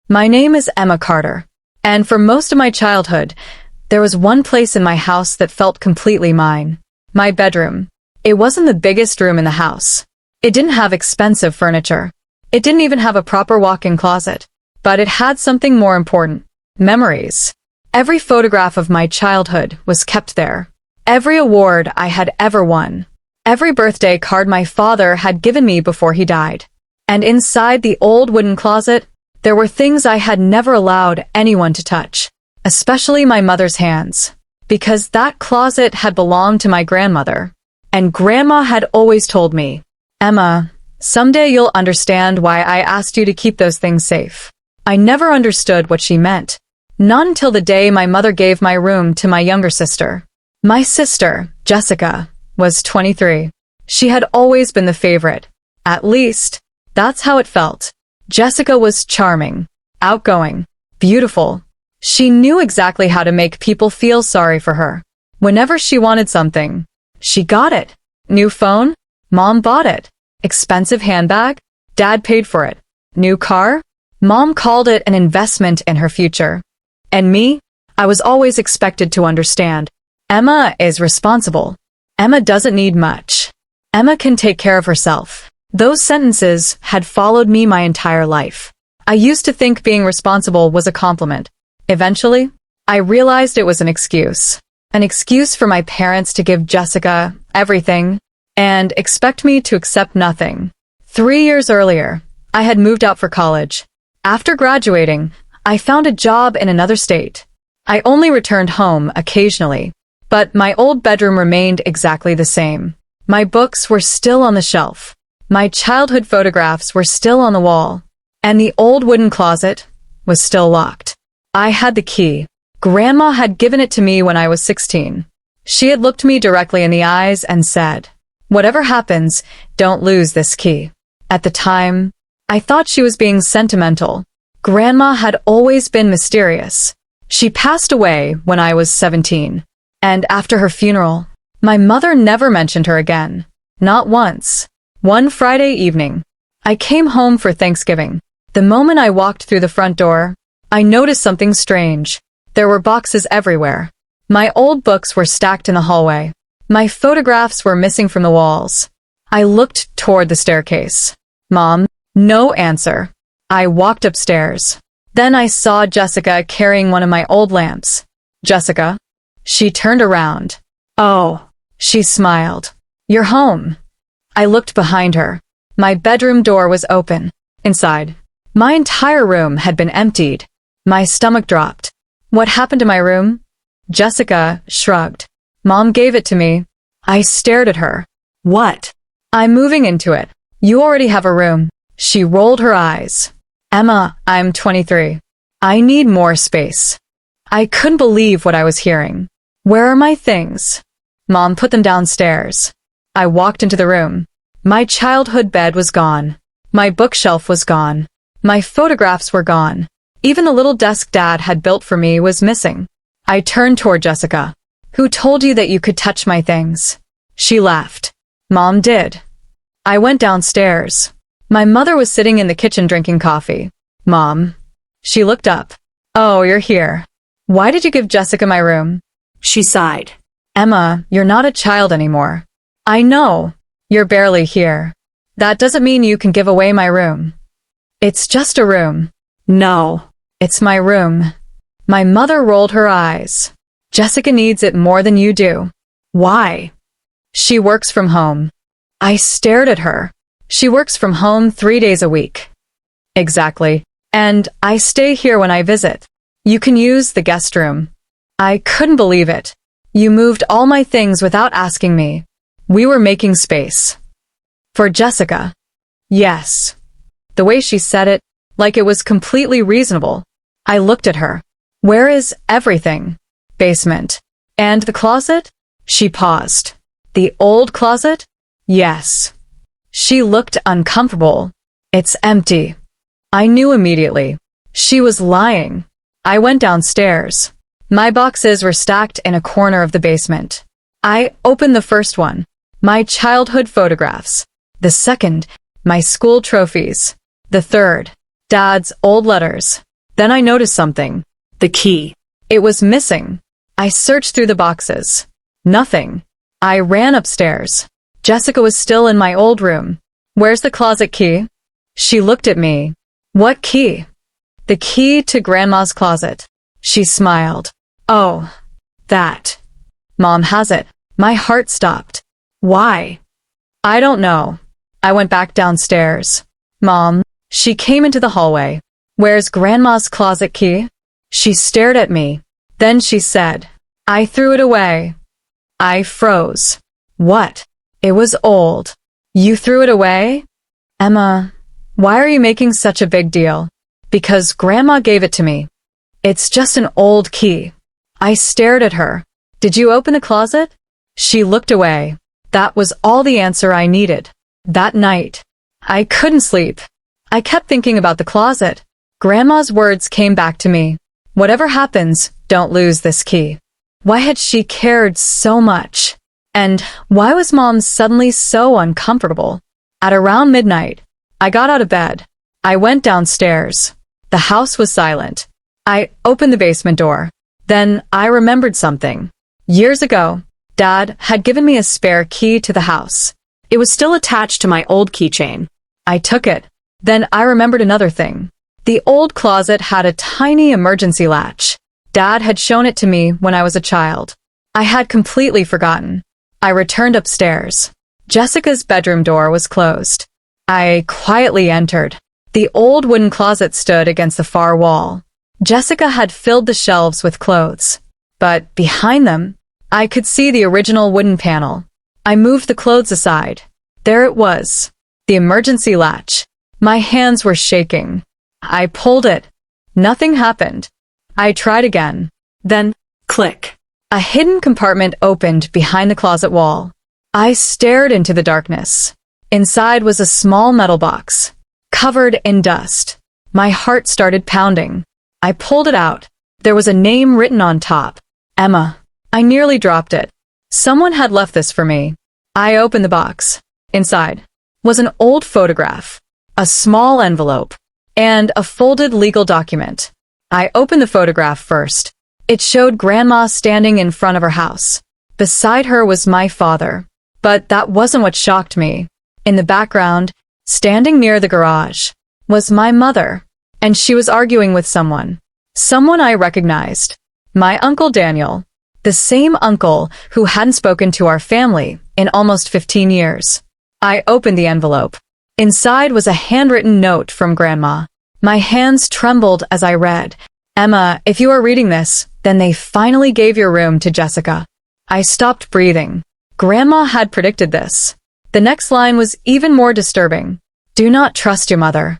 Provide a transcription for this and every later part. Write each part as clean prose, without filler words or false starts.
My name is Emma Carter, and for most of my childhood, there was one place in my house that felt completely mine. My bedroom. It wasn't the biggest room in the house. It didn't have expensive furniture. It didn't even have a proper walk-in closet. But it had something more important. Memories. Every photograph of my childhood was kept there. Every award I had ever won. Every birthday card my father had given me before he died. And inside the old wooden closet, there were things I had never allowed anyone to touch, especially my mother's hands, because that closet had belonged to my grandmother. And Grandma had always told me, "Emma, someday you'll understand why I asked you to keep those things safe." I never understood what she meant. Not until the day my mother gave my room to my younger sister. My sister, Jessica, was 23. She had always been the favorite. At least, that's how it felt. Jessica was charming, outgoing, beautiful. She knew exactly how to make people feel sorry for her. Whenever she wanted something, she got it. New phone? Mom bought it. Expensive handbag? Dad paid for it. New car? Mom called it an investment in her future. And me? I was always expected to understand. Emma is responsible. Emma doesn't need much. Emma can take care of herself. Those sentences had followed me my entire life. I used to think being responsible was a compliment. Eventually, I realized it was an excuse. An excuse for my parents to give Jessica everything and expect me to accept nothing. 3 years earlier, I had moved out for college. After graduating, I found a job in another state. I only returned home occasionally, but my old bedroom remained exactly the same. My books were still on the shelf. My childhood photographs were still on the wall, and the old wooden closet was still locked. I had the key. Grandma had given it to me when I was 16. She had looked me directly in the eyes and said, "Whatever happens, don't lose this key." At the time, I thought she was being sentimental. Grandma had always been mysterious. She passed away when I was 17, and after her funeral, my mother never mentioned her again. Not once. One Friday evening, I came home for Thanksgiving. The moment I walked through the front door, I noticed something strange. There were boxes everywhere. My old books were stacked in the hallway. My photographs were missing from the walls. I looked toward the staircase. Mom, no answer. I walked upstairs. Then I saw Jessica carrying one of my old lamps. Jessica? She turned around. "Oh," she smiled. "You're home." I looked behind her. My bedroom door was open. Inside, my entire room had been emptied. My stomach dropped. "What happened to my room?" Jessica shrugged. "Mom gave it to me." I stared at her. "What?" "I'm moving into it. You already have a room." She rolled her eyes. "Emma, I'm 23. I need more space." I couldn't believe what I was hearing. "Where are my things?" "Mom put them downstairs." I walked into the room. My childhood bed was gone. My bookshelf was gone. My photographs were gone. Even the little desk Dad had built for me was missing. I turned toward Jessica. "Who told you that you could touch my things?" She laughed. "Mom did." I went downstairs. My mother was sitting in the kitchen drinking coffee. "Mom." She looked up. "Oh, you're here. Why did you give Jessica my room?" She sighed. "Emma, you're not a child anymore." "I know. You're barely here. That doesn't mean you can give away my room." "It's just a room." "No, it's my room." My mother rolled her eyes. "Jessica needs it more than you do." "Why?" "She works from home." I stared at her. "She works from home 3 days a week." "Exactly. And I stay here when I visit. You can use the guest room." I couldn't believe it. "You moved all my things without asking me." We were making space. For Jessica. Yes. The way she said it, like it was completely reasonable. I looked at her. "Where is everything?" "Basement." "And the closet?" She paused. "The old closet?" "Yes." She looked uncomfortable. "It's empty." I knew immediately. She was lying. I went downstairs. My boxes were stacked in a corner of the basement. I opened the first one. My childhood photographs. The second, my school trophies. The third, Dad's old letters. Then I noticed something. The key. It was missing. I searched through the boxes. Nothing. I ran upstairs. Jessica was still in my old room. Where's the closet key? She looked at me. What key? The key to Grandma's closet. She smiled. Oh, that. Mom has it. My heart stopped. Why? I don't know. I went back downstairs. Mom, she came into the hallway. Where's Grandma's closet key? She stared at me. Then she said, I threw it away. I froze. What? It was old. You threw it away? Emma, why are you making such a big deal? Because Grandma gave it to me. It's just an old key. I stared at her. Did you open the closet? She looked away. That was all the answer I needed. That night, I couldn't sleep. I kept thinking about the closet. Grandma's words came back to me. Whatever happens, don't lose this key. Why had she cared so much? And why was Mom suddenly so uncomfortable? At around midnight, I got out of bed. I went downstairs. The house was silent. I opened the basement door. Then I remembered something. Years ago, Dad had given me a spare key to the house. It was still attached to my old keychain. I took it. Then I remembered another thing. The old closet had a tiny emergency latch. Dad had shown it to me when I was a child. I had completely forgotten. I returned upstairs. Jessica's bedroom door was closed. I quietly entered. The old wooden closet stood against the far wall. Jessica had filled the shelves with clothes. But behind them, I could see the original wooden panel. I moved the clothes aside. There it was. The emergency latch. My hands were shaking. I pulled it. Nothing happened. I tried again. Then, click. A hidden compartment opened behind the closet wall. I stared into the darkness. Inside was a small metal box, covered in dust. My heart started pounding. I pulled it out. There was a name written on top. Emma. I nearly dropped it. Someone had left this for me. I opened the box. Inside was an old photograph, a small envelope, and a folded legal document. I opened the photograph first. It showed Grandma standing in front of her house. Beside her was my father. But that wasn't what shocked me. In the background, standing near the garage, was my mother, and she was arguing with someone. Someone I recognized. My Uncle Daniel. The same uncle who hadn't spoken to our family in almost 15 years. I opened the envelope. Inside was a handwritten note from Grandma. My hands trembled as I read, Emma, if you are reading this, then they finally gave your room to Jessica. I stopped breathing. Grandma had predicted this. The next line was even more disturbing. Do not trust your mother.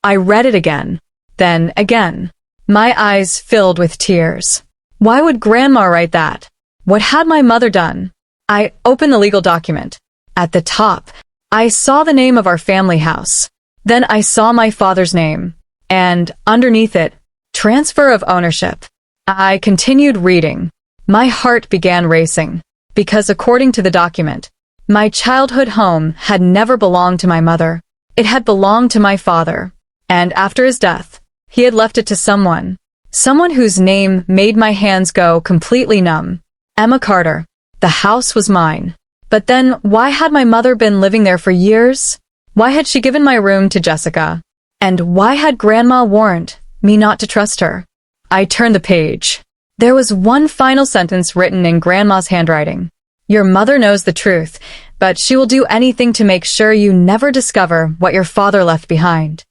I read it again. Then again. My eyes filled with tears. Why would Grandma write that? What had my mother done? I opened the legal document. At the top, I saw the name of our family house. Then I saw my father's name. And underneath it, transfer of ownership. I continued reading. My heart began racing. Because according to the document, my childhood home had never belonged to my mother. It had belonged to my father. And after his death, he had left it to someone. Someone whose name made my hands go completely numb. Emma Carter. The house was mine. But then, why had my mother been living there for years? Why had she given my room to Jessica? And why had Grandma warned me not to trust her? I turned the page. There was one final sentence written in Grandma's handwriting. Your mother knows the truth, but she will do anything to make sure you never discover what your father left behind.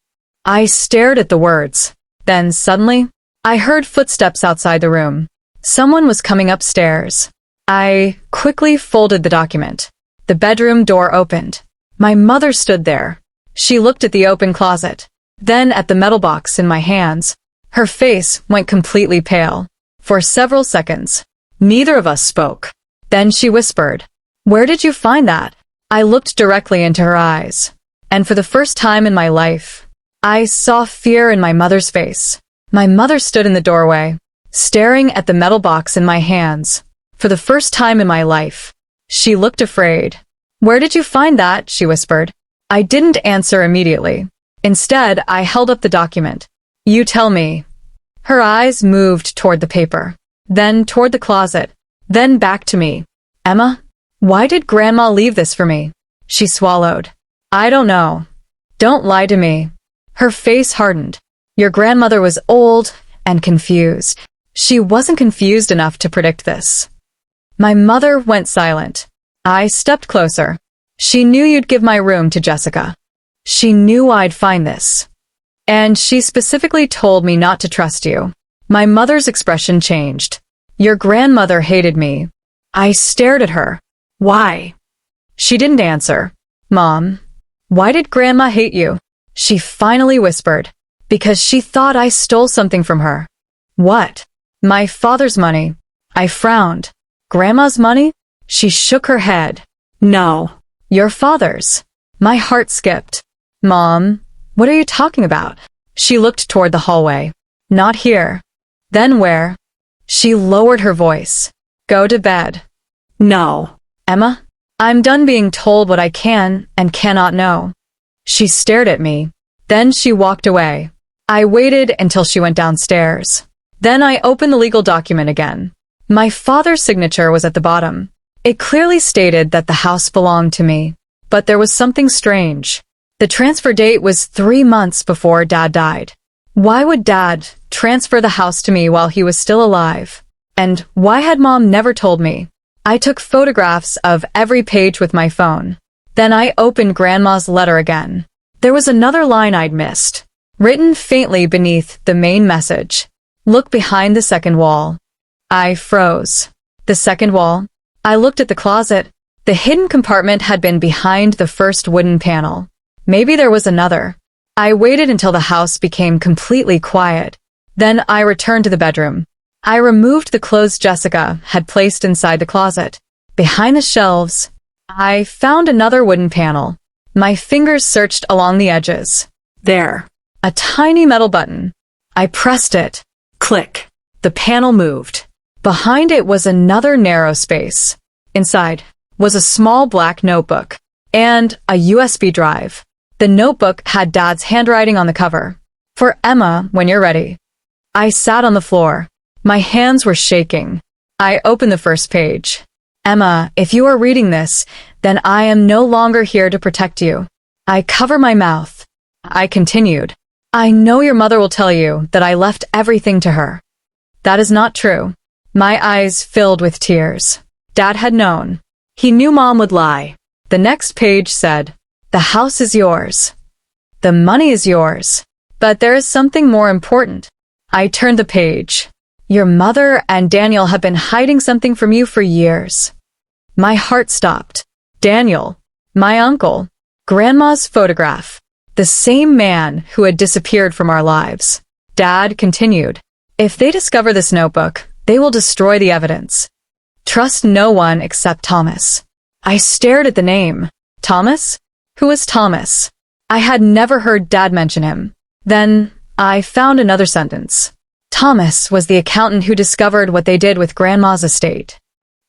I stared at the words. Then suddenly, I heard footsteps outside the room. Someone was coming upstairs. I quickly folded the document. The bedroom door opened. My mother stood there. She looked at the open closet, then at the metal box in my hands. Her face went completely pale. For several seconds, neither of us spoke. Then she whispered, "Where did you find that?" I looked directly into her eyes. And for the first time in my life, I saw fear in my mother's face. My mother stood in the doorway, staring at the metal box in my hands. For the first time in my life, she looked afraid. "Where did you find that?" she whispered. I didn't answer immediately. Instead, I held up the document. "You tell me," Her eyes moved toward the paper, then toward the closet, then back to me. Emma, why did Grandma leave this for me? She swallowed. I don't know. Don't lie to me. Her face hardened. Your grandmother was old and confused. She wasn't confused enough to predict this. My mother went silent. I stepped closer. She knew you'd give my room to Jessica. She knew I'd find this. And she specifically told me not to trust you. My mother's expression changed. Your grandmother hated me. I stared at her. Why? She didn't answer. Mom, why did Grandma hate you? She finally whispered. Because she thought I stole something from her. What? My father's money. I frowned. Grandma's money? She shook her head. No. Your father's. My heart skipped. Mom, what are you talking about? She looked toward the hallway. Not here. Then where? She lowered her voice. Go to bed. No. Emma, I'm done being told what I can and cannot know. She stared at me. Then she walked away. I waited until she went downstairs. Then I opened the legal document again. My father's signature was at the bottom. It clearly stated that the house belonged to me. But there was something strange. The transfer date was 3 months before Dad died. Why would Dad transfer the house to me while he was still alive? And why had Mom never told me? I took photographs of every page with my phone. Then I opened Grandma's letter again. There was another line I'd missed, written faintly beneath the main message. Look behind the second wall. I froze. The second wall? I looked at the closet. The hidden compartment had been behind the first wooden panel. Maybe there was another. I waited until the house became completely quiet. Then I returned to the bedroom. I removed the clothes Jessica had placed inside the closet. Behind the shelves, I found another wooden panel. My fingers searched along the edges. There. A tiny metal button. I pressed it. Click. The panel moved. Behind it was another narrow space. Inside was a small black notebook and a USB drive. The notebook had Dad's handwriting on the cover. For Emma, when you're ready. I sat on the floor. My hands were shaking. I opened the first page. Emma, if you are reading this, then I am no longer here to protect you. I cover my mouth. I continued. I know your mother will tell you that I left everything to her. That is not true. My eyes filled with tears. Dad had known. He knew Mom would lie. The next page said, the house is yours. The money is yours. But there is something more important. I turned the page. Your mother and Daniel have been hiding something from you for years. My heart stopped. Daniel, my uncle, Grandma's photograph, the same man who had disappeared from our lives. Dad continued. If they discover this notebook, they will destroy the evidence. Trust no one except Thomas. I stared at the name. Thomas? Who is Thomas? I had never heard Dad mention him. Then I found another sentence. Thomas was the accountant who discovered what they did with Grandma's estate.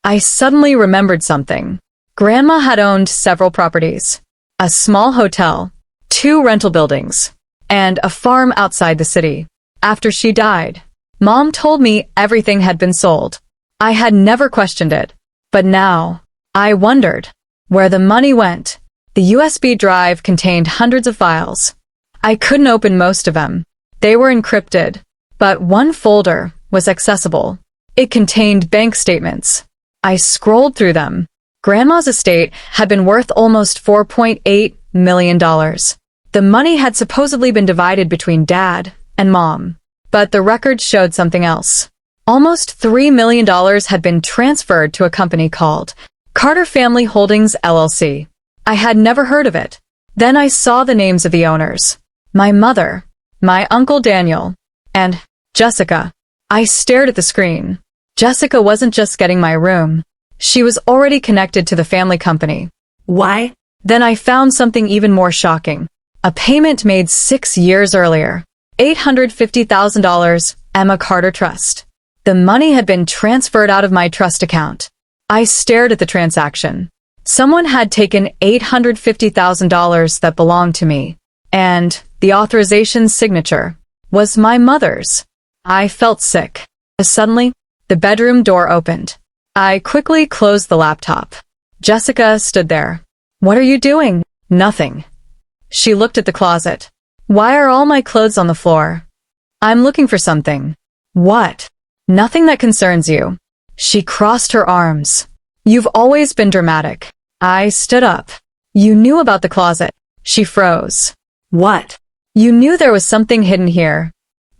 I suddenly remembered something. Grandma had owned several properties. A small hotel, 2 rental buildings, and a farm outside the city. After she died, Mom told me everything had been sold. I had never questioned it. But now, I wondered where the money went. The USB drive contained hundreds of files. I couldn't open most of them. They were encrypted. But one folder was accessible. It contained bank statements. I scrolled through them. Grandma's estate had been worth almost $4.8 million. The money had supposedly been divided between Dad and Mom. But the records showed something else. Almost $3 million had been transferred to a company called Carter Family Holdings, LLC. I had never heard of it. Then I saw the names of the owners. My mother, my uncle Daniel, and Jessica. I stared at the screen. Jessica wasn't just getting my room. She was already connected to the family company. Why? Then I found something even more shocking. A payment made 6 years earlier. $850,000, Emma Carter Trust. The money had been transferred out of my trust account. I stared at the transaction. Someone had taken $850,000 that belonged to me. And the authorization signature was my mother's. I felt sick. Suddenly, the bedroom door opened. I quickly closed the laptop. Jessica stood there. What are you doing? Nothing. She looked at the closet. Why are all my clothes on the floor? I'm looking for something. What? Nothing that concerns you. She crossed her arms. You've always been dramatic. I stood up. You knew about the closet. She froze. What? You knew there was something hidden here.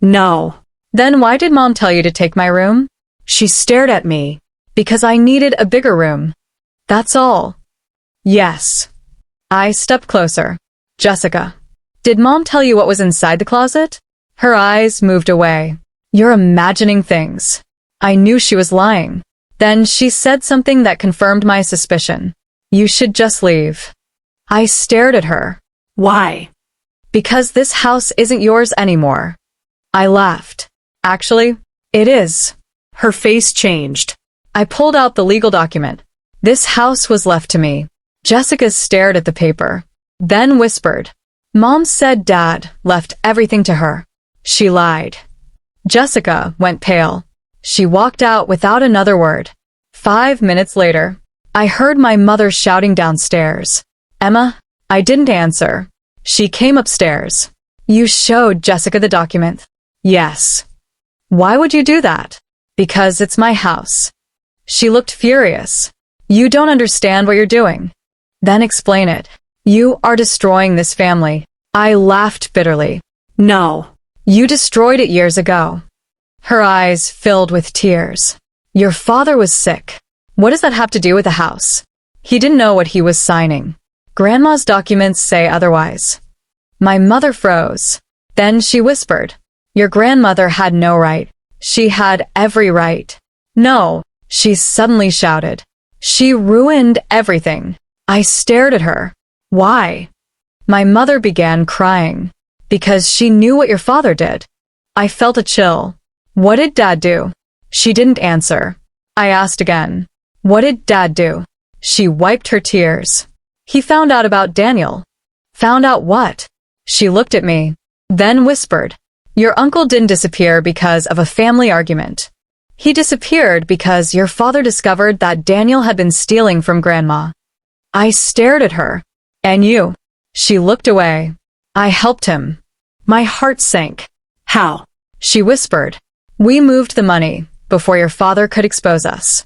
No. Then why did Mom tell you to take my room? She stared at me. Because I needed a bigger room. That's all. Yes. I stepped closer. Jessica. Did Mom tell you what was inside the closet? Her eyes moved away. You're imagining things. I knew she was lying. Then she said something that confirmed my suspicion. You should just leave. I stared at her. Why? Because this house isn't yours anymore. I laughed. Actually, it is. Her face changed. I pulled out the legal document. This house was left to me. Jessica stared at the paper, then whispered. Mom said Dad left everything to her. She lied. Jessica went pale. She walked out without another word. 5 minutes later, I heard my mother shouting downstairs. Emma? I didn't answer. She came upstairs. You showed Jessica the document? Yes. Why would you do that? Because it's my house. She looked furious. You don't understand what you're doing. Then explain it. You are destroying this family. I laughed bitterly. No. You destroyed it years ago. Her eyes filled with tears. Your father was sick. What does that have to do with the house? He didn't know what he was signing. Grandma's documents say otherwise. My mother froze. Then she whispered. Your grandmother had no right. She had every right. No, she suddenly shouted. She ruined everything. I stared at her. Why? My mother began crying. Because she knew what your father did. I felt a chill. What did Dad do? She didn't answer. I asked again. What did Dad do? She wiped her tears. He found out about Daniel. Found out what? She looked at me, then whispered. Your uncle didn't disappear because of a family argument. He disappeared because your father discovered that Daniel had been stealing from Grandma. I stared at her. And you? She looked away. I helped him. My heart sank. How? She whispered. We moved the money before your father could expose us.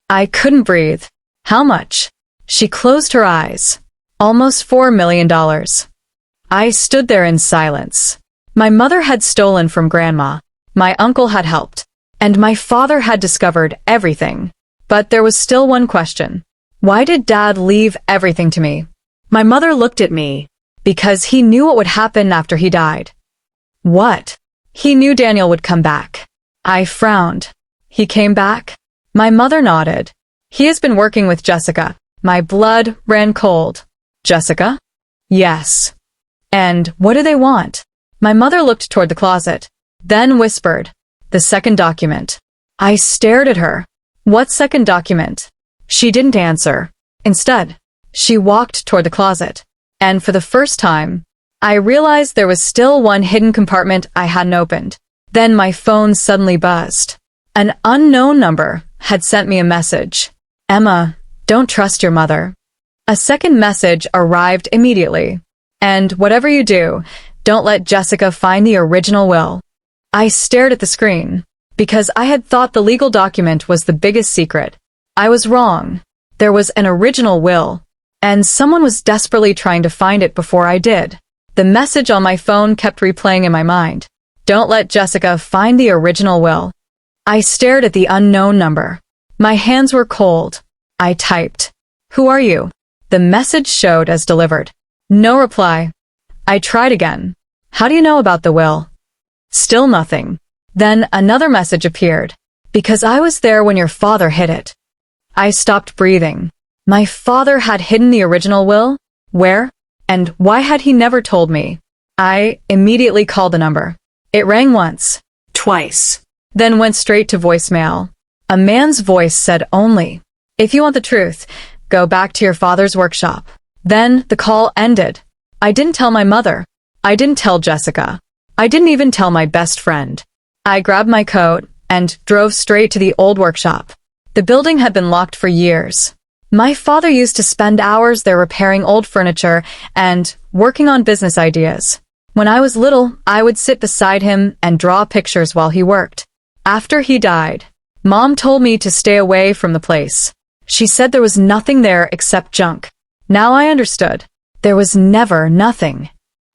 I couldn't breathe. How much? She closed her eyes. Almost $4 million. I stood there in silence. My mother had stolen from Grandma. My uncle had helped. And my father had discovered everything. But there was still one question. Why did Dad leave everything to me? My mother looked at me. Because he knew what would happen after he died. What? He knew Daniel would come back. I frowned. He came back? My mother nodded. He has been working with Jessica. My blood ran cold. Jessica? Yes. And what do they want? My mother looked toward the closet, then whispered, the second document. I stared at her. What second document? She didn't answer. Instead, she walked toward the closet. And for the first time, I realized there was still one hidden compartment I hadn't opened. Then my phone suddenly buzzed. An unknown number had sent me a message. Emma, don't trust your mother. A second message arrived immediately. And whatever you do, don't let Jessica find the original will. I stared at the screen. Because I had thought the legal document was the biggest secret. I was wrong. There was an original will. And someone was desperately trying to find it before I did. The message on my phone kept replaying in my mind. Don't let Jessica find the original will. I stared at the unknown number. My hands were cold. I typed. Who are you? The message showed as delivered. No reply. I tried again. How do you know about the will? Still nothing. Then another message appeared. Because I was there when your father hid it. I stopped breathing. My father had hidden the original will? Where? And why had he never told me? I immediately called the number. It rang once, twice, then went straight to voicemail. A man's voice said only, if you want the truth, go back to your father's workshop. Then the call ended. I didn't tell my mother. I didn't tell Jessica. I didn't even tell my best friend. I grabbed my coat and drove straight to the old workshop. The building had been locked for years. My father used to spend hours there repairing old furniture and working on business ideas. When I was little, I would sit beside him and draw pictures while he worked. After he died, Mom told me to stay away from the place. She said there was nothing there except junk. Now I understood. There was never nothing.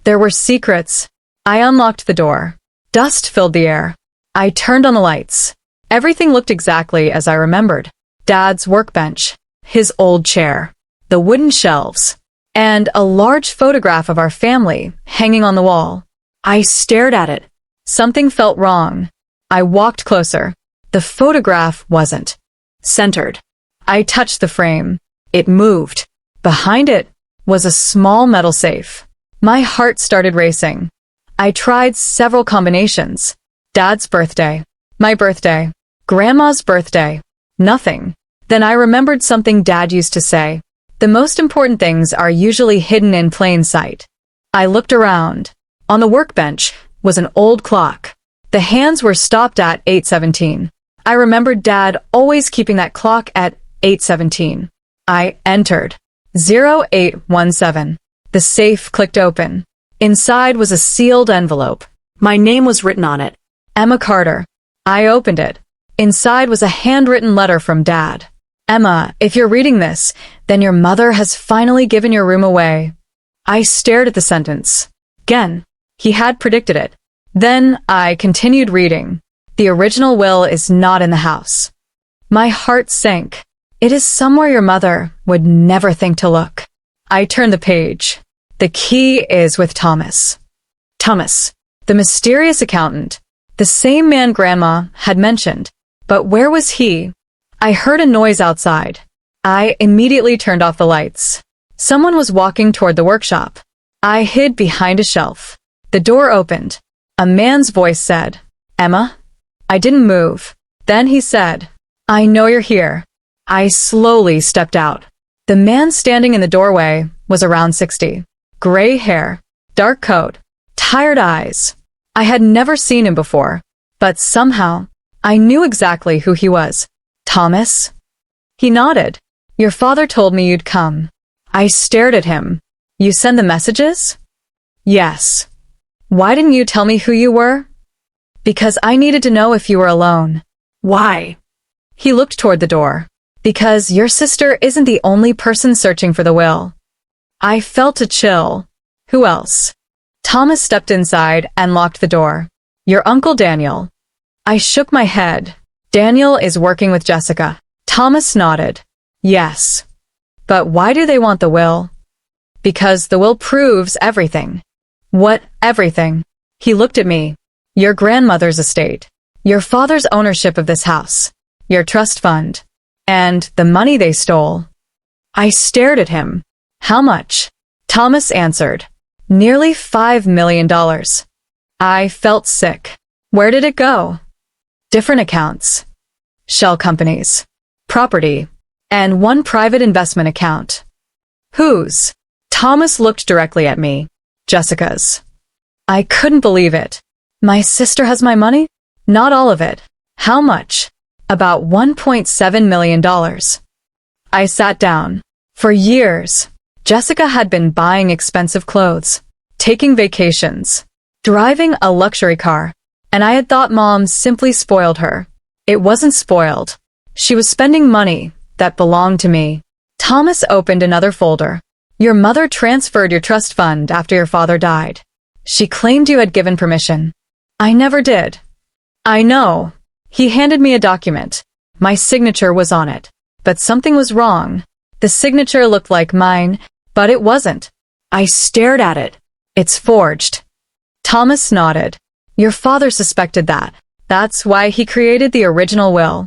There were secrets. I unlocked the door. Dust filled the air. I turned on the lights. Everything looked exactly as I remembered. Dad's workbench, his old chair, the wooden shelves, and a large photograph of our family hanging on the wall. I stared at it. Something felt wrong. I walked closer. The photograph wasn't centered. I touched the frame. It moved. Behind it was a small metal safe. My heart started racing. I tried several combinations. Dad's birthday, my birthday, Grandma's birthday. Nothing. Then I remembered something Dad used to say. The most important things are usually hidden in plain sight. I looked around. On the workbench was an old clock. The hands were stopped at 8:17. I remembered Dad always keeping that clock at 8:17. I entered. 0817. The safe clicked open. Inside was a sealed envelope. My name was written on it. Emma Carter. I opened it. Inside was a handwritten letter from Dad. Emma, if you're reading this, then your mother has finally given your room away. I stared at the sentence. Again, he had predicted it. Then I continued reading. The original will is not in the house. My heart sank. It is somewhere your mother would never think to look. I turned the page. The key is with Thomas. Thomas, the mysterious accountant, the same man Grandma had mentioned. But where was he? I heard a noise outside. I immediately turned off the lights. Someone was walking toward the workshop. I hid behind a shelf. The door opened. A man's voice said, Emma? I didn't move. Then he said, I know you're here. I slowly stepped out. The man standing in the doorway was around 60. Gray hair, dark coat, tired eyes. I had never seen him before, but somehow I knew exactly who he was. Thomas? He nodded. Your father told me you'd come. I stared at him. You send the messages? Yes. Why didn't you tell me who you were? Because I needed to know if you were alone. Why? He looked toward the door. Because your sister isn't the only person searching for the will. I felt a chill. Who else? Thomas stepped inside and locked the door. Your Uncle Daniel. I shook my head. Daniel is working with Jessica. Thomas nodded. Yes. But why do they want the will? Because the will proves everything. What everything? He looked at me. Your grandmother's estate. Your father's ownership of this house. Your trust fund. And the money they stole. I stared at him. How much? Thomas answered. Nearly $5 million. I felt sick. Where did it go? Different accounts. Shell companies. Property. And one private investment account. Whose? Thomas looked directly at me. Jessica's. I couldn't believe it. My sister has my money? Not all of it. How much? About $1.7 million. I sat down. For years, Jessica had been buying expensive clothes, taking vacations, driving a luxury car, and I had thought Mom simply spoiled her. It wasn't spoiled. She was spending money that belonged to me. Thomas opened another folder. Your mother transferred your trust fund after your father died. She claimed you had given permission. I never did. I know. He handed me a document. My signature was on it. But something was wrong. The signature looked like mine, but it wasn't. I stared at it. It's forged. Thomas nodded. Your father suspected that. That's why he created the original will.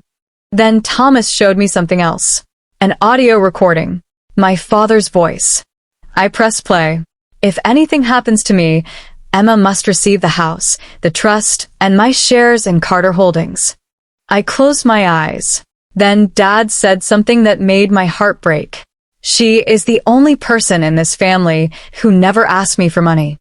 Then Thomas showed me something else. An audio recording. My father's voice. I pressed play. If anything happens to me, Emma must receive the house, the trust, and my shares in Carter Holdings. I closed my eyes. Then Dad said something that made my heart break. She is the only person in this family who never asked me for money.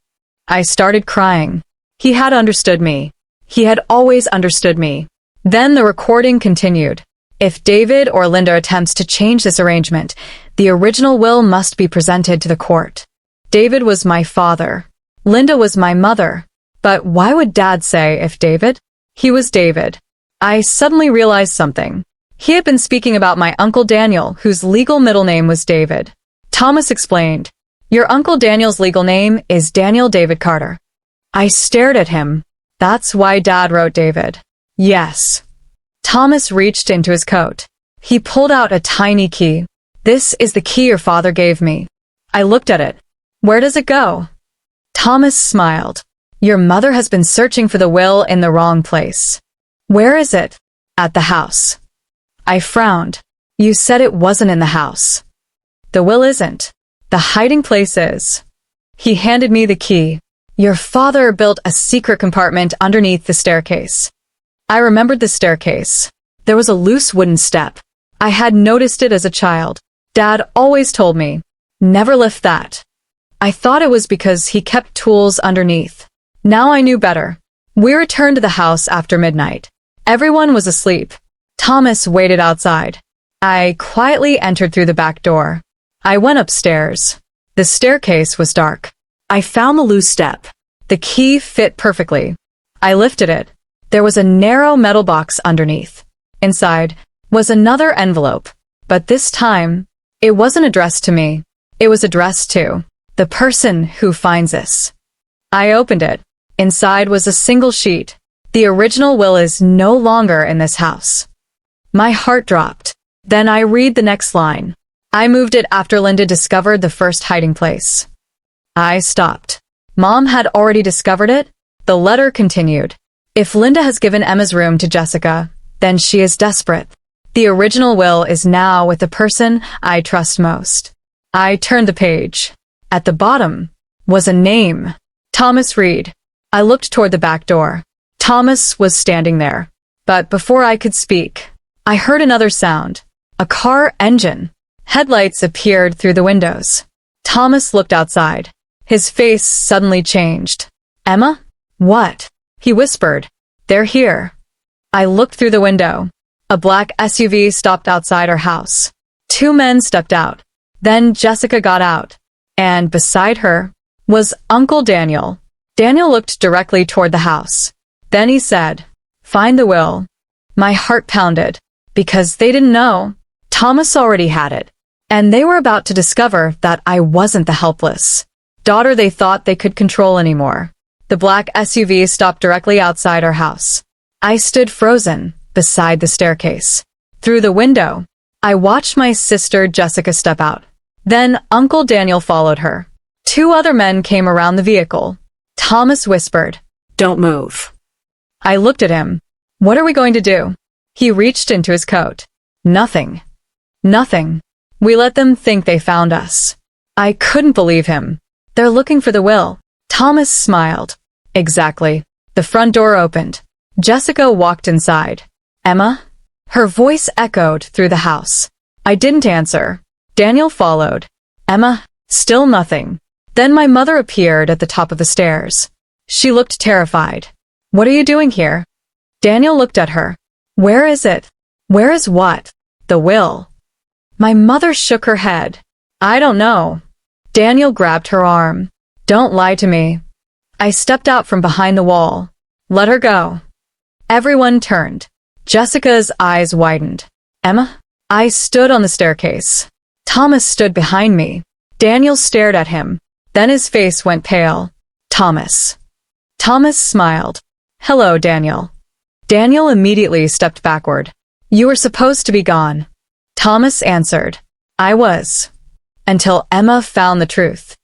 I started crying. He had understood me. He had always understood me. Then the recording continued. If David or Linda attempts to change this arrangement, the original will must be presented to the court. David was my father. Linda was my mother. But why would Dad say if David? He was David. I suddenly realized something. He had been speaking about my Uncle Daniel, whose legal middle name was David. Thomas explained, "Your Uncle Daniel's legal name is Daniel David Carter." I stared at him. That's why Dad wrote David. Yes. Thomas reached into his coat. He pulled out a tiny key. "This is the key your father gave me." I looked at it. "Where does it go?" Thomas smiled. "Your mother has been searching for the will in the wrong place." "Where is it?" "At the house." I frowned. "You said it wasn't in the house." "The will isn't. The hiding place is." He handed me the key. "Your father built a secret compartment underneath the staircase." I remembered the staircase. There was a loose wooden step. I had noticed it as a child. Dad always told me, "Never lift that." I thought it was because he kept tools underneath. Now I knew better. We returned to the house after midnight. Everyone was asleep. Thomas waited outside. I quietly entered through the back door. I went upstairs. The staircase was dark. I found the loose step. The key fit perfectly. I lifted it. There was a narrow metal box underneath. Inside was another envelope, but this time, it wasn't addressed to me. It was addressed to the person who finds this. I opened it. Inside was a single sheet. "The original will is no longer in this house." My heart dropped. Then I read the next line. "I moved it after Linda discovered the first hiding place." I stopped. Mom had already discovered it? The letter continued. "If Linda has given Emma's room to Jessica, then she is desperate. The original will is now with the person I trust most." I turned the page. At the bottom was a name. Thomas Reed. I looked toward the back door. Thomas was standing there. But before I could speak, I heard another sound. A car engine. Headlights appeared through the windows. Thomas looked outside. His face suddenly changed. "Emma? What?" He whispered. "They're here." I looked through the window. A black SUV stopped outside our house. 2 men stepped out. Then Jessica got out. And beside her was Uncle Daniel. Daniel looked directly toward the house. Then he said, "Find the will." My heart pounded. Because they didn't know. Thomas already had it. And they were about to discover that I wasn't the helpless daughter they thought they could control anymore. The black SUV stopped directly outside our house. I stood frozen beside the staircase. Through the window, I watched my sister Jessica step out. Then Uncle Daniel followed her. 2 other men came around the vehicle. Thomas whispered, "Don't move." I looked at him. "What are we going to do?" He reached into his coat. "Nothing. Nothing. We let them think they found us." I couldn't believe him. "They're looking for the will." Thomas smiled. "Exactly." The front door opened. Jessica walked inside. "Emma?" Her voice echoed through the house. I didn't answer. Daniel followed. "Emma?" Still nothing. Then my mother appeared at the top of the stairs. She looked terrified. "What are you doing here?" Daniel looked at her. "Where is it?" "Where is what?" "The will." My mother shook her head. "I don't know." Daniel grabbed her arm. "Don't lie to me." I stepped out from behind the wall. "Let her go." Everyone turned. Jessica's eyes widened. "Emma?" I stood on the staircase. Thomas stood behind me. Daniel stared at him. Then his face went pale. "Thomas." Thomas smiled. "Hello, Daniel." Daniel immediately stepped backward. "You were supposed to be gone." Thomas answered. "I was. Until Emma found the truth."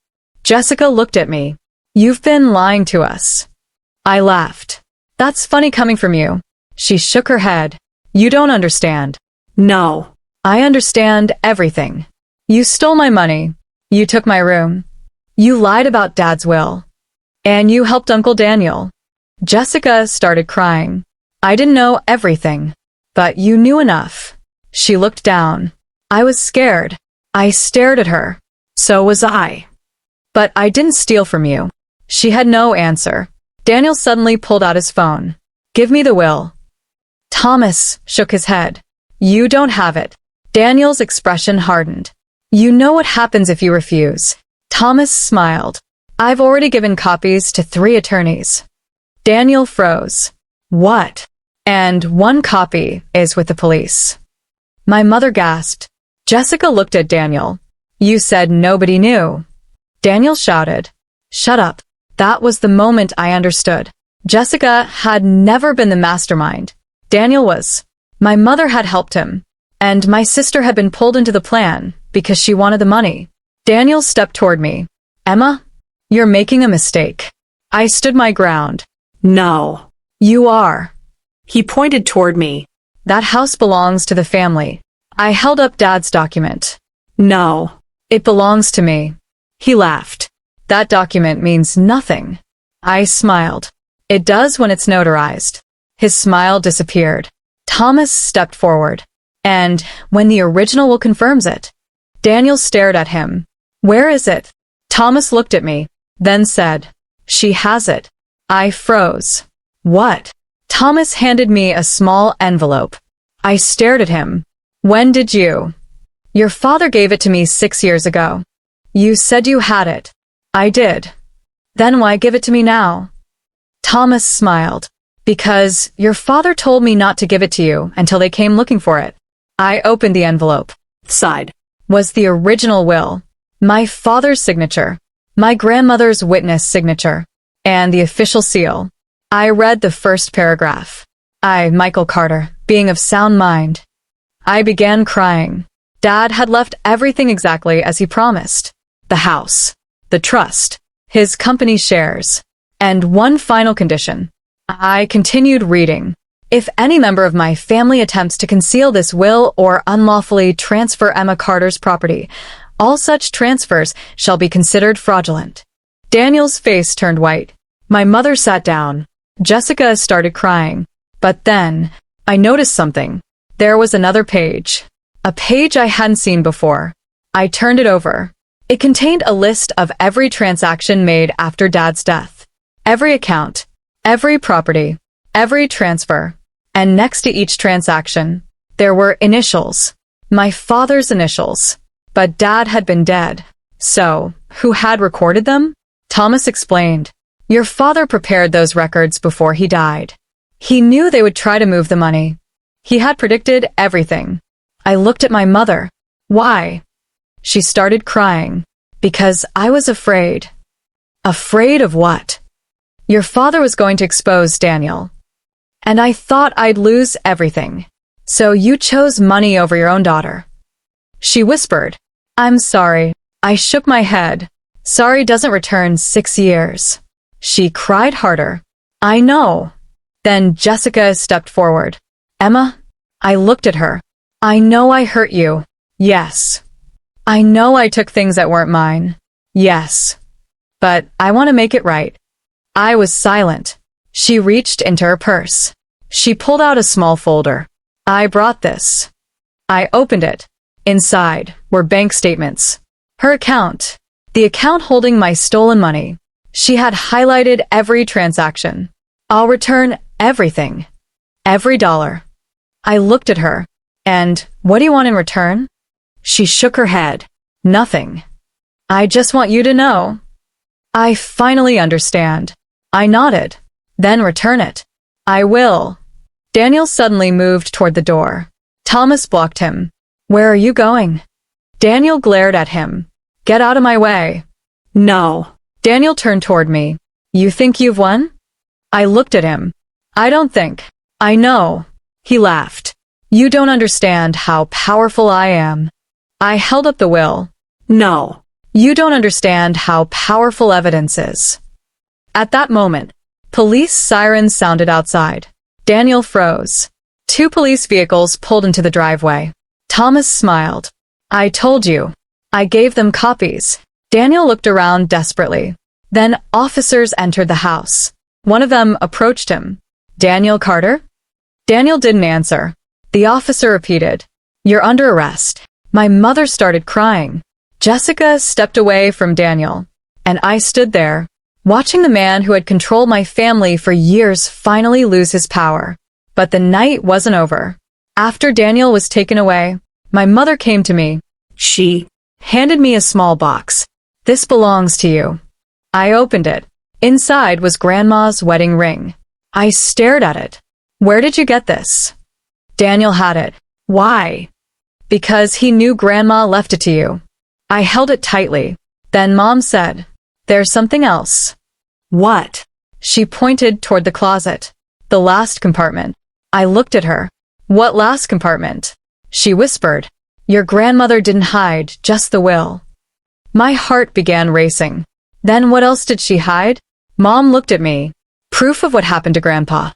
Jessica looked at me. "You've been lying to us." I laughed. "That's funny coming from you." She shook her head. "You don't understand." "No. I understand everything. You stole my money. You took my room. You lied about Dad's will. And you helped Uncle Daniel." Jessica started crying. "I didn't know everything. But you knew enough." She looked down. I was scared. I stared at her. "So was I." "But I didn't steal from you." She had no answer. Daniel suddenly pulled out his phone. Give me the will. Thomas shook his head. You don't have it. Daniel's expression hardened. You know what happens if you refuse. Thomas smiled. I've already given copies to 3 attorneys. Daniel froze. What? And 1 copy is with the police. My mother gasped. Jessica looked at Daniel. You said nobody knew. Daniel shouted. Shut up. That was the moment I understood. Jessica had never been the mastermind. Daniel was. My mother had helped him. And my sister had been pulled into the plan because she wanted the money. Daniel stepped toward me. Emma, you're making a mistake. I stood my ground. No. You are. He pointed toward me. That house belongs to the family. I held up Dad's document. No. It belongs to me. He laughed. That document means nothing. I smiled. It does when it's notarized. His smile disappeared. Thomas stepped forward. And when the original will confirms it. Daniel stared at him. Where is it? Thomas looked at me, then said, She has it. I froze. What? Thomas handed me a small envelope. I stared at him. When did you? Your father gave it to me 6 years ago. You said you had it. I did. Then why give it to me now? Thomas smiled. Because your father told me not to give it to you until they came looking for it. I opened the envelope. Side was the original will. My father's signature. My grandmother's witness signature. And the official seal. I read the first paragraph. I, Michael Carter, being of sound mind. I began crying. Dad had left everything exactly as he promised. The house. The trust. His company shares. And one final condition. I continued reading. If any member of my family attempts to conceal this will or unlawfully transfer Emma Carter's property, all such transfers shall be considered fraudulent. Daniel's face turned white. My mother sat down. Jessica started crying. But then, I noticed something. There was another page. A page I hadn't seen before. I turned it over. It contained a list of every transaction made after Dad's death. Every account. Every property. Every transfer. And next to each transaction, there were initials. My father's initials. But Dad had been dead. So, who had recorded them? Thomas explained. Your father prepared those records before he died. He knew they would try to move the money. He had predicted everything. I looked at my mother. Why? She started crying. Because I was afraid. Afraid of what? Your father was going to expose Daniel. And I thought I'd lose everything. So you chose money over your own daughter. She whispered. I'm sorry. I shook my head. Sorry doesn't return 6 years. She cried harder. I know. Then Jessica stepped forward. Emma? I looked at her. I know I hurt you. Yes. I know I took things that weren't mine. Yes. But I want to make it right. I was silent. She reached into her purse. She pulled out a small folder. I brought this. I opened it. Inside were bank statements. Her account. The account holding my stolen money. She had highlighted every transaction. I'll return everything. Every dollar. I looked at her. And what do you want in return? She shook her head. Nothing. I just want you to know. I finally understand. I nodded. Then return it. I will. Daniel suddenly moved toward the door. Thomas blocked him. Where are you going? Daniel glared at him. Get out of my way. No. Daniel turned toward me. You think you've won? I looked at him. I don't think. I know. He laughed. You don't understand how powerful I am. I held up the will. No. You don't understand how powerful evidence is. At that moment, police sirens sounded outside. Daniel froze. 2 police vehicles pulled into the driveway. Thomas smiled. I told you. I gave them copies. Daniel looked around desperately. Then officers entered the house. One of them approached him. Daniel Carter? Daniel didn't answer. The officer repeated. You're under arrest. My mother started crying. Jessica stepped away from Daniel. And I stood there, watching the man who had controlled my family for years finally lose his power. But the night wasn't over. After Daniel was taken away, my mother came to me. She handed me a small box. "This belongs to you." I opened it. Inside was Grandma's wedding ring. I stared at it. "Where did you get this?" "Daniel had it." "Why?" "Because he knew Grandma left it to you." I held it tightly. Then Mom said, "There's something else." "What?" She pointed toward the closet. "The last compartment." I looked at her. "What last compartment?" She whispered, "Your grandmother didn't hide, just the will." My heart began racing. Then what else did she hide? Mom looked at me. "Proof of what happened to Grandpa."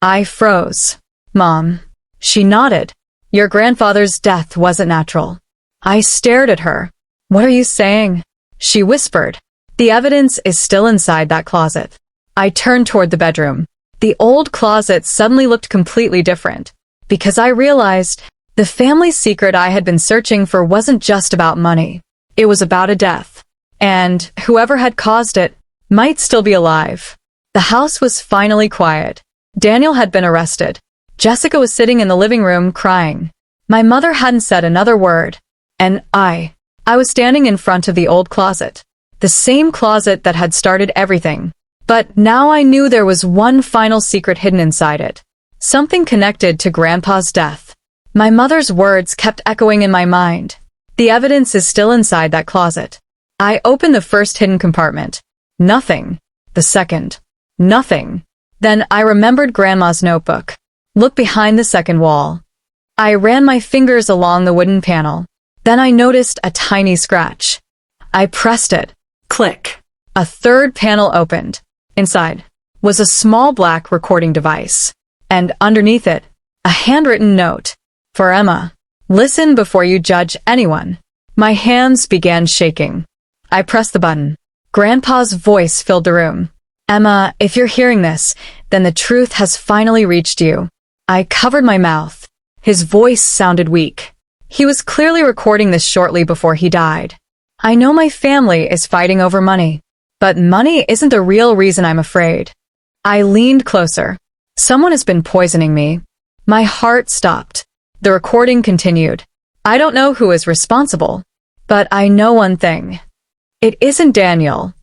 I froze. "Mom." She nodded. "Your grandfather's death wasn't natural." I stared at her. "What are you saying?" She whispered, "The evidence is still inside that closet." I turned toward the bedroom. The old closet suddenly looked completely different, because I realized the family secret I had been searching for wasn't just about money. It was about a death. And whoever had caused it might still be alive. The house was finally quiet. Daniel had been arrested. Jessica was sitting in the living room crying. My mother hadn't said another word. And I was standing in front of the old closet. The same closet that had started everything. But now I knew there was one final secret hidden inside it. Something connected to Grandpa's death. My mother's words kept echoing in my mind. The evidence is still inside that closet. I opened the first hidden compartment. Nothing. The second. Nothing. Then I remembered Grandma's notebook. Look behind the second wall. I ran my fingers along the wooden panel. Then I noticed a tiny scratch. I pressed it. Click. A third panel opened. Inside was a small black recording device. And underneath it, a handwritten note. For Emma. Listen before you judge anyone. My hands began shaking. I pressed the button. Grandpa's voice filled the room. Emma, if you're hearing this, then the truth has finally reached you. I covered my mouth. His voice sounded weak. He was clearly recording this shortly before he died. I know my family is fighting over money, but money isn't the real reason I'm afraid. I leaned closer. Someone has been poisoning me. My heart stopped. The recording continued. I don't know who is responsible, but I know one thing. It isn't Daniel.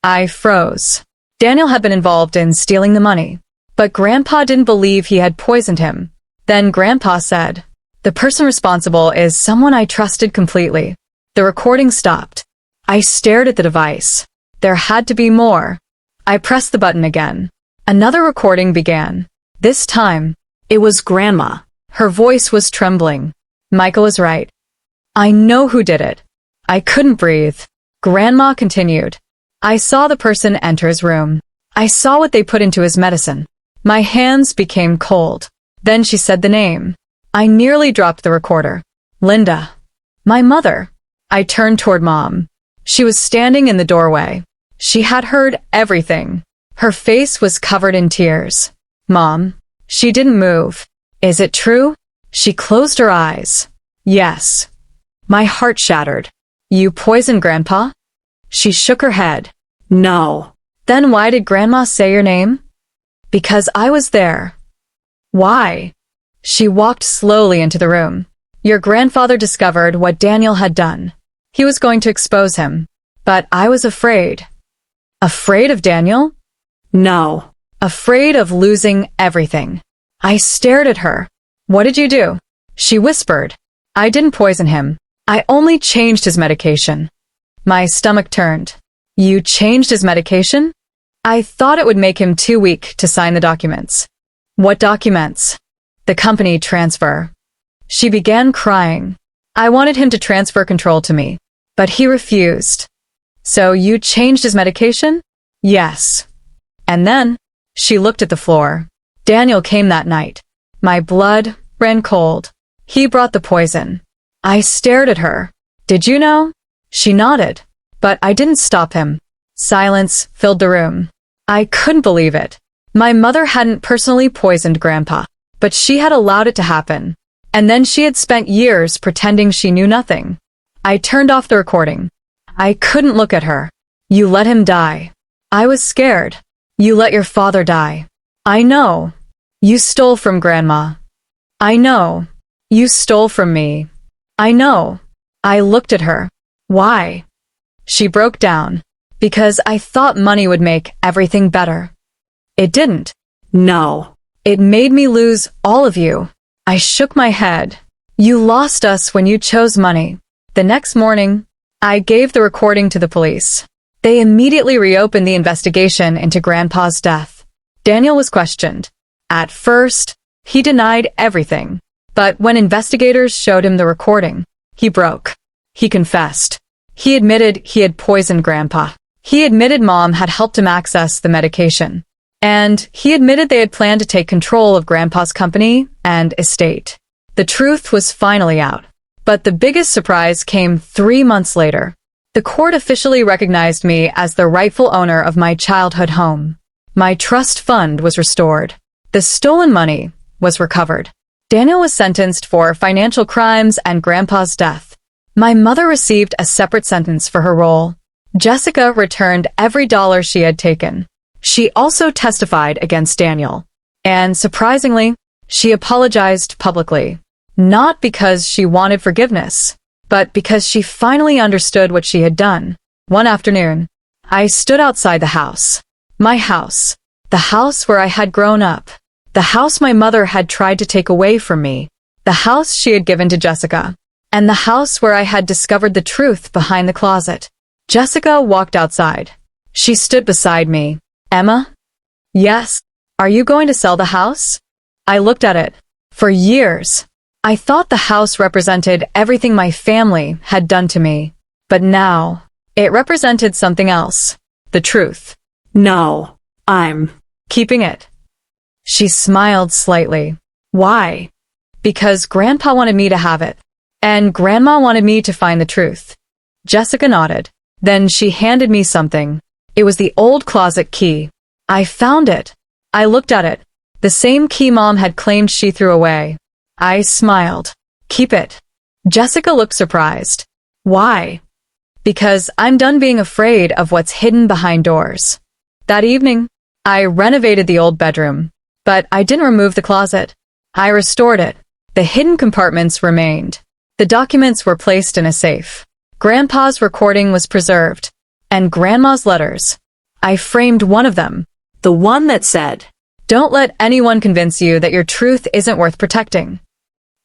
I froze. Daniel had been involved in stealing the money, but Grandpa didn't believe he had poisoned him. Then Grandpa said, "The person responsible is someone I trusted completely." The recording stopped. I stared at the device. There had to be more. I pressed the button again. Another recording began. This time, it was Grandma. Her voice was trembling. Michael is right. I know who did it. I couldn't breathe. Grandma continued. I saw the person enter his room. I saw what they put into his medicine. My hands became cold. Then she said the name. I nearly dropped the recorder. Linda. My mother. I turned toward Mom. She was standing in the doorway. She had heard everything. Her face was covered in tears. Mom. She didn't move. Is it true? She closed her eyes. Yes. My heart shattered. You poisoned Grandpa? She shook her head. No. Then why did Grandma say your name? Because I was there. Why? She walked slowly into the room. Your grandfather discovered what Daniel had done. He was going to expose him. But I was afraid. Afraid of Daniel? No. Afraid of losing everything. I stared at her. What did you do? She whispered. I didn't poison him. I only changed his medication. My stomach turned. You changed his medication? I thought it would make him too weak to sign the documents. What documents? The company transfer. She began crying. I wanted him to transfer control to me, but he refused. So you changed his medication? Yes. And then, she looked at the floor. Daniel came that night. My blood ran cold. He brought the poison. I stared at her. Did you know? She nodded. But I didn't stop him. Silence filled the room. I couldn't believe it. My mother hadn't personally poisoned Grandpa, but she had allowed it to happen. And then she had spent years pretending she knew nothing. I turned off the recording. I couldn't look at her. You let him die. I was scared. You let your father die. I know. You stole from Grandma. I know. You stole from me. I know. I looked at her. Why? She broke down. Because I thought money would make everything better. It didn't. No. It made me lose all of you. I shook my head. You lost us when you chose money. The next morning, I gave the recording to the police. They immediately reopened the investigation into Grandpa's death. Daniel was questioned. At first, he denied everything. But when investigators showed him the recording, he broke. He confessed. He admitted he had poisoned Grandpa. He admitted Mom had helped him access the medication. And he admitted they had planned to take control of Grandpa's company and estate. The truth was finally out. But the biggest surprise came 3 months later. The court officially recognized me as the rightful owner of my childhood home. My trust fund was restored. The stolen money was recovered. Daniel was sentenced for financial crimes and Grandpa's death. My mother received a separate sentence for her role. Jessica returned every dollar she had taken. She also testified against Daniel. And surprisingly, she apologized publicly. Not because she wanted forgiveness, but because she finally understood what she had done. One afternoon, I stood outside the house. My house. The house where I had grown up. The house my mother had tried to take away from me. The house she had given to Jessica. And the house where I had discovered the truth behind the closet. Jessica walked outside. She stood beside me. Emma? Yes. Are you going to sell the house? I looked at it. For years, I thought the house represented everything my family had done to me. But now, it represented something else. The truth. No, I'm keeping it. She smiled slightly. Why? Because Grandpa wanted me to have it. And Grandma wanted me to find the truth. Jessica nodded. Then she handed me something. It was the old closet key. I found it. I looked at it. The same key Mom had claimed she threw away. I smiled. Keep it. Jessica looked surprised. Why? Because I'm done being afraid of what's hidden behind doors. That evening, I renovated the old bedroom. But I didn't remove the closet. I restored it. The hidden compartments remained. The documents were placed in a safe. Grandpa's recording was preserved. And Grandma's letters. I framed one of them. The one that said, "Don't let anyone convince you that your truth isn't worth protecting."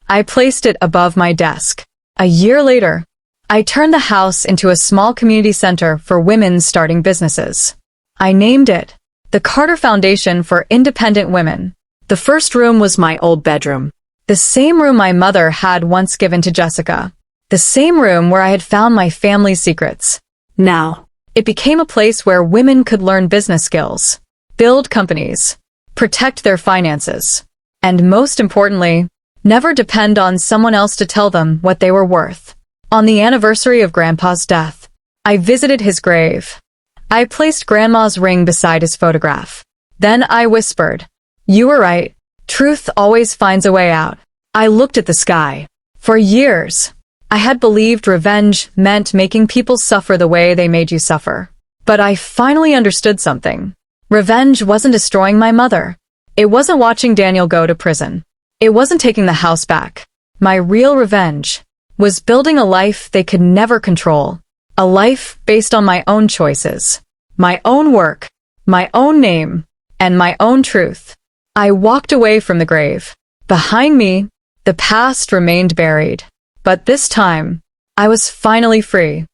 I placed it above my desk. A year later, I turned the house into a small community center for women starting businesses. I named it the Carter Foundation for Independent Women. The first room was my old bedroom. The same room my mother had once given to Jessica. The same room where I had found my family's secrets. Now, it became a place where women could learn business skills, build companies, protect their finances, and most importantly, never depend on someone else to tell them what they were worth. On the anniversary of Grandpa's death, I visited his grave. I placed Grandma's ring beside his photograph. Then I whispered, "You were right. Truth always finds a way out." I looked at the sky. For years, I had believed revenge meant making people suffer the way they made you suffer. But I finally understood something. Revenge wasn't destroying my mother. It wasn't watching Daniel go to prison. It wasn't taking the house back. My real revenge was building a life they could never control. A life based on my own choices, my own work, my own name, and my own truth. I walked away from the grave. Behind me, the past remained buried. But this time, I was finally free.